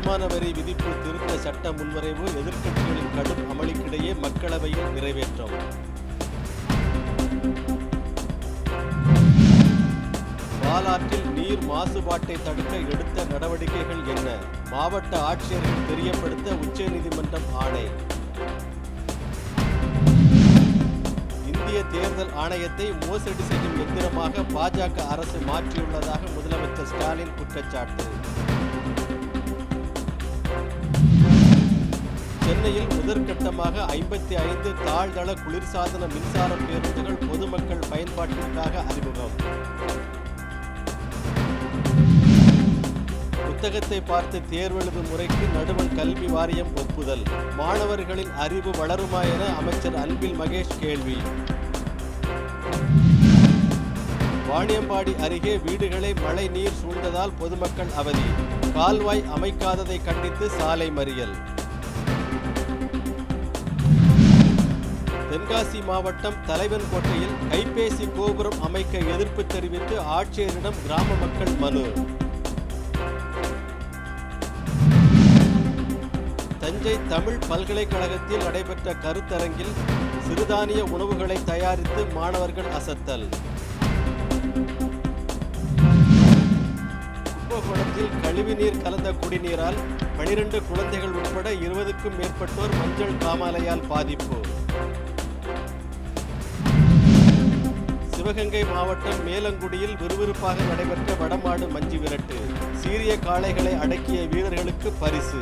வருமான வரி விதிப்பு திருத்த சட்ட முன்வரைவு எதிர்க்கட்சிகளின் கடும் அமளிக்கிடையே மக்களவையில் நிறைவேற்றம். பாலாற்றில் நீர் மாசுபாட்டை தடுக்க எடுத்த நடவடிக்கைகள் என்ன? மாவட்ட ஆட்சியர்கள் தெரியப்படுத்த உச்சநீதிமன்றம் ஆணை. இந்திய தேர்தல் ஆணையத்தை மோசடி செய்யும் எந்திரமாக பாஜக அரசு மாற்றியுள்ளதாக முதலமைச்சர் ஸ்டாலின் குற்றச்சாட்டு. சென்னையில் முதற்கட்டமாக 55 தாழ்தள குளிர்சாதன மின்சார பேருந்துகள் பொதுமக்கள் பயன்பாட்டிற்காக அறிமுகம். புத்தகத்தை பார்த்து தேர்வெழுதும் முறைக்கு நடுவண் கல்வி வாரியம் ஒப்புதல். மாணவர்களின் அறிவு வளருமா என அமைச்சர் அன்பில் மகேஷ் கேள்வி. வாணியம்பாடி அருகே வீடுகளை மழை நீர் சூழ்ந்ததால் பொதுமக்கள் அவதி. கால்வாய் அமைக்காததை கண்டித்து சாலை மறியல். தென்காசி மாவட்டம் தலைவன்கோட்டையில் கைபேசி கோபுரம் அமைக்க எதிர்ப்பு தெரிவித்து ஆட்சியரிடம் கிராம மக்கள் மனு. தஞ்சை தமிழ் பல்கலைக்கழகத்தில் நடைபெற்ற கருத்தரங்கில் சிறுதானிய உணவுகளை தயாரித்து மாணவர்கள் அசத்தல். கும்பகோணத்தில் கழிவுநீர் கலந்த குடிநீரால் 12 குழந்தைகள் உட்பட 20க்கும் மேற்பட்டோர் மஞ்சள் காமாலையால் பாதிப்பு. சிவகங்கை மாவட்டம் மேலங்குடியில் விறுவிறுப்பாக நடைபெற்ற வடமாடு மஞ்சு விரட்டு. சீரிய காளைகளை அடக்கிய வீரர்களுக்கு பரிசு.